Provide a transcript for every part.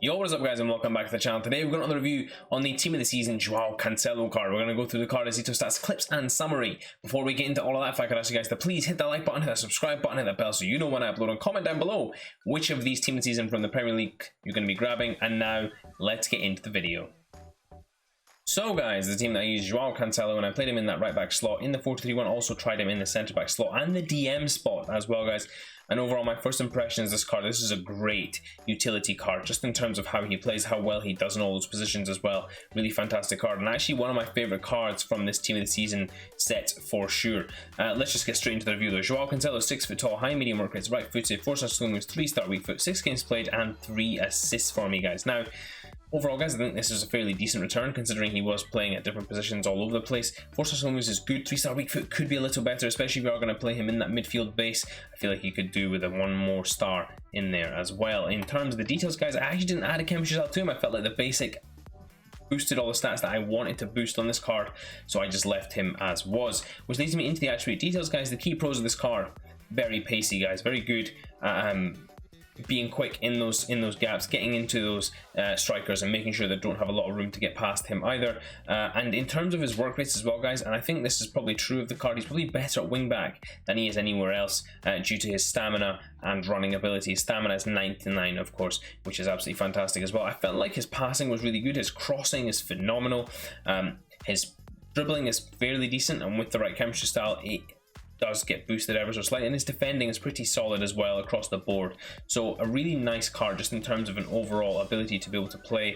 Yo, what is up guys, and welcome back to the channel. Today we've got another review on the team of the season Joao Cancelo card. We're going to go through the card as stats, clips and summary. Before we get into all of that, if I could ask you guys to please hit that like button, hit that subscribe button, hit that bell so you know when I upload, and comment down below which of these team of the season from the Premier League you're going to be grabbing. And now let's get into the video. So guys, the team that I used Joao Cancelo, and I played him in that right back slot in the 4-2-3-1, also tried him in the centre back slot and the DM spot as well guys. And overall, my first impression is this is a great utility card, just in terms of how he plays, how well he does in all those positions as well. Really fantastic card, and actually one of my favourite cards from this team of the season set for sure. Let's just get straight into the review though. Joao Cancelo, 6 foot tall, high medium work rates, right footed, 4-star skill moves, 3-star weak foot, 6 games played, and 3 assists for me guys. Now, overall guys, I think this is a fairly decent return considering he was playing at different positions all over the place. 4-star skill moves is good, 3-star weak foot could be a little better, especially if you are going to play him in that midfield base. I feel like you could do with a 1 more star in there as well. In terms of the details guys, I actually didn't add a chemistry style to him. I felt like the basic boosted all the stats that I wanted to boost on this card, so I just left him as was. Which leads me into the attribute details guys. The key pros of this card: very pacey guys, very good. Being quick in those gaps, getting into those strikers and making sure they don't have a lot of room to get past him either. And in terms of his work rates as well guys, and I think this is probably true of the card, he's probably better at wing back than he is anywhere else due to his stamina and running ability. His stamina is 99 of course, which is absolutely fantastic as well. I felt like his passing was really good, his crossing is phenomenal, his dribbling is fairly decent, and with the right chemistry style it does get boosted ever so slightly, and his defending is pretty solid as well across the board. So a really nice card just in terms of an overall ability to be able to play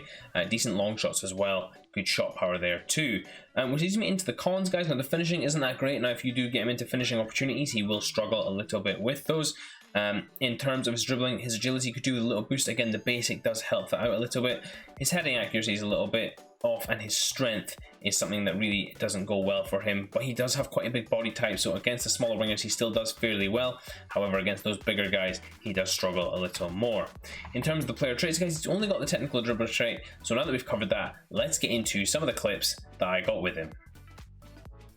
decent long shots as well. Good shot power there too. Which leads me into the cons guys. Now the finishing isn't that great. Now if you do get him into finishing opportunities, he will struggle a little bit with those. In terms of his dribbling, his agility could do with a little boost. Again, the basic does help that out a little bit. His heading accuracy is a little bit off, and his strength is something that really doesn't go well for him, but he does have quite a big body type, so against the smaller wingers he still does fairly well. However, against those bigger guys he does struggle a little more. In terms of the player traits guys, he's only got the technical dribbler trait. So now that we've covered that, let's get into some of the clips that I got with him.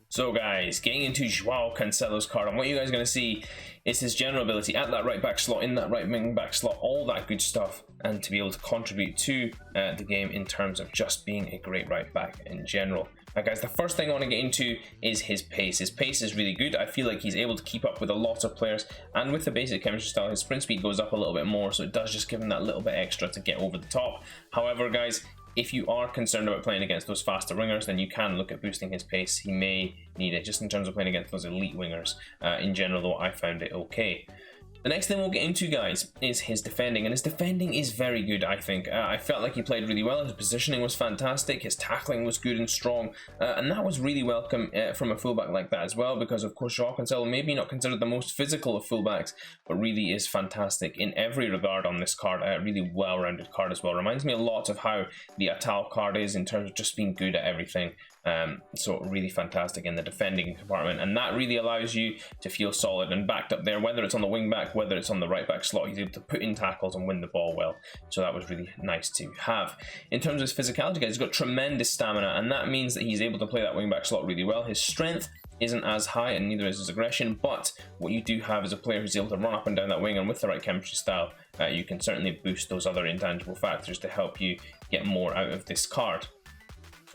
So guys, getting into Joao Cancelo's card, and what you guys are going to see is his general ability at that right back slot, in that right wing back slot, all that good stuff, and to be able to contribute to the game in terms of just being a great right back in general. Now guys, the first thing I want to get into is his pace. His pace is really good. I feel like he's able to keep up with a lot of players, and with the basic chemistry style, his sprint speed goes up a little bit more, so it does just give him that little bit extra to get over the top. However guys, if you are concerned about playing against those faster wingers, then you can look at boosting his pace. He may need it just in terms of playing against those elite wingers. In general though, I found it okay. The next thing we'll get into guys is his defending, and his defending is very good I think. I felt like he played really well, his positioning was fantastic, his tackling was good and strong, and that was really welcome from a fullback like that as well, because of course Joao Cancelo may be not considered the most physical of fullbacks, but really is fantastic in every regard on this card. A really well-rounded card as well. Reminds me a lot of how the Atal card is in terms of just being good at everything. So really fantastic in the defending compartment, and that really allows you to feel solid and backed up there, whether it's on the wing back, whether it's on the right back slot. He's able to put in tackles and win the ball well, so that was really nice to have. In terms of his physicality guys, he's got tremendous stamina, and that means that he's able to play that wing back slot really well. His strength isn't as high, and neither is his aggression, but what you do have is a player who's able to run up and down that wing, and with the right chemistry style you can certainly boost those other intangible factors to help you get more out of this card.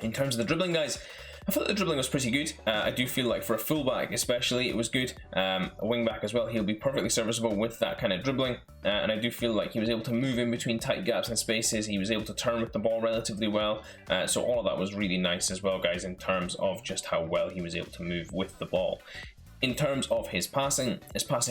In terms of the dribbling guys, I thought the dribbling was pretty good. I do feel like for a fullback especially it was good. A wingback as well, he'll be perfectly serviceable with that kind of dribbling, and I do feel like he was able to move in between tight gaps and spaces. He was able to turn with the ball relatively well, so all of that was really nice as well guys, in terms of just how well he was able to move with the ball. In terms of his passing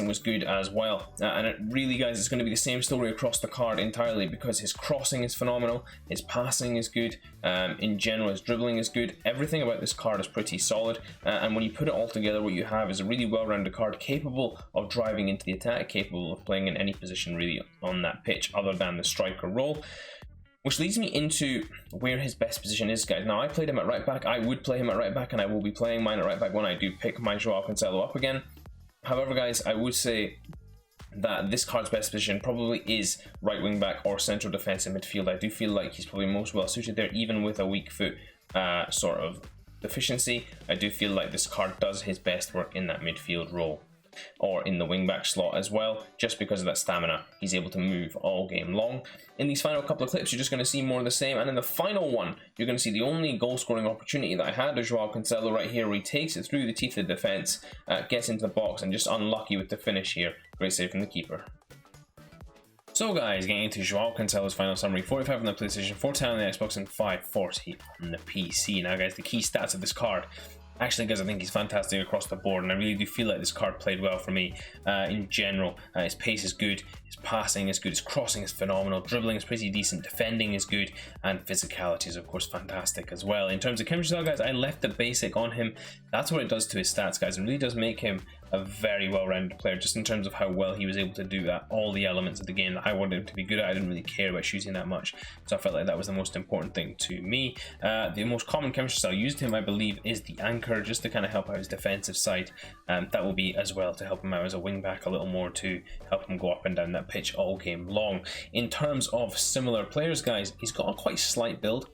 was good as well, and it really guys, it's going to be the same story across the card entirely, because his crossing is phenomenal, his passing is good, in general his dribbling is good. Everything about this card is pretty solid, and when you put it all together, what you have is a really well-rounded card, capable of driving into the attack, capable of playing in any position really on that pitch other than the striker role. Which leads me into where his best position is guys. Now I played him at right back, I would play him at right back, and I will be playing mine at right back when I do pick my Joao Cancelo up again. However guys, I would say that this card's best position probably is right wing back or central defensive midfield. I do feel like he's probably most well suited there, even with a weak foot sort of deficiency. I do feel like this card does his best work in that midfield role. or in the wing-back slot as well, just because of that stamina. He's able to move all game long. In these final couple of clips, you're just going to see more of the same, and in the final one, you're going to see the only goal-scoring opportunity that I had is Joao Cancelo right here, where he takes it through the teeth of the defence, gets into the box, and just unlucky with the finish here. Great save from the keeper. So guys, getting into Joao Cancelo's final summary: 45 on the PlayStation, 410 on the Xbox, and 540 on the PC. Now guys, the key stats of this card. Actually, guys, I think he's fantastic across the board, and I really do feel like this card played well for me in general. His pace is good, his passing is good, his crossing is phenomenal, dribbling is pretty decent, defending is good, and physicality is, of course, fantastic as well. In terms of chemistry style, guys, I left the basic on him. That's what it does to his stats, guys. It really does make him a very well-rounded player, just in terms of how well he was able to do that, all the elements of the game that I wanted him to be good at. I didn't really care about shooting that much, so I felt like that was the most important thing to me. The most common chemistry style used him, I believe, is the anchor, just to kind of help out his defensive side. That will be as well to help him out as a wing back a little more, to help him go up and down that pitch all game long. In terms of similar players, guys, he's got a quite slight build,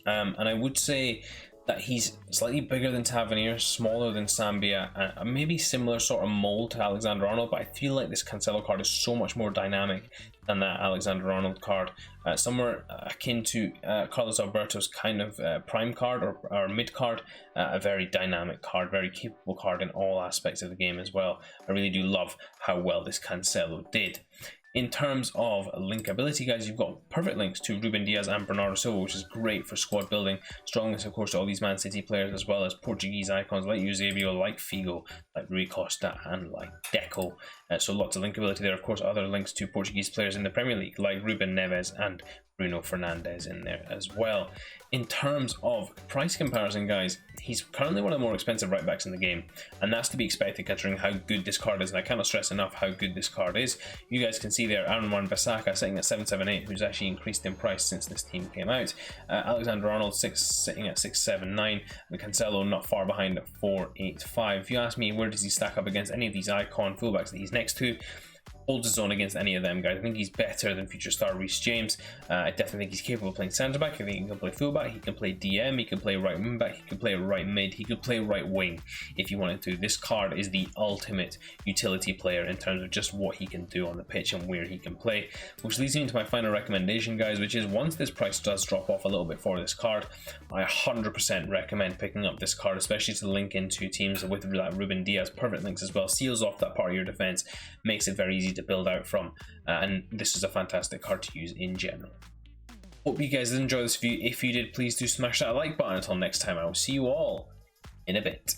and I would say that he's slightly bigger than Tavernier, smaller than Sambia, and maybe similar sort of mold to Alexander Arnold, but I feel like this Cancelo card is so much more dynamic than that Alexander Arnold card. Somewhere akin to Carlos Alberto's kind of prime card or mid card, a very dynamic card, very capable card in all aspects of the game as well. I really do love how well this Cancelo did. In terms of linkability, guys, you've got perfect links to Ruben Diaz and Bernardo Silva, which is great for squad building. Strong links, of course, to all these Man City players, as well as Portuguese icons like Eusebio, like Figo, like Rui Costa, and like Deco. So lots of linkability there. Of course, other links to Portuguese players in the Premier League, like Ruben Neves and Bruno Fernandes in there as well. In terms of price comparison, guys, he's currently one of the more expensive right backs in the game, and that's to be expected considering how good this card is, and I cannot stress enough how good this card is. You guys can see there Aaron Wan-Bissaka sitting at 778, who's actually increased in price since this team came out. Alexander Arnold sitting at 679, and Cancelo not far behind at 485. If you ask me, where does he stack up against any of these icon fullbacks that he's next to? Holds his own against any of them, guys. I think he's better than future star Reece James. I definitely think he's capable of playing centre back. I think he can play fullback, he can play DM, he can play right wing back, he can play right mid, he could play right wing if you wanted to. This card is the ultimate utility player in terms of just what he can do on the pitch and where he can play, which leads me into my final recommendation, guys, which is once this price does drop off a little bit for this card, I 100% recommend picking up this card, especially to link into teams with that Ruben Diaz. Perfect links as well, seals off that part of your defense, makes it very easy to build out from, and this is a fantastic card to use in general. Hope you guys did enjoy this video. If you did, please do smash that like button. Until next time, I will see you all in a bit.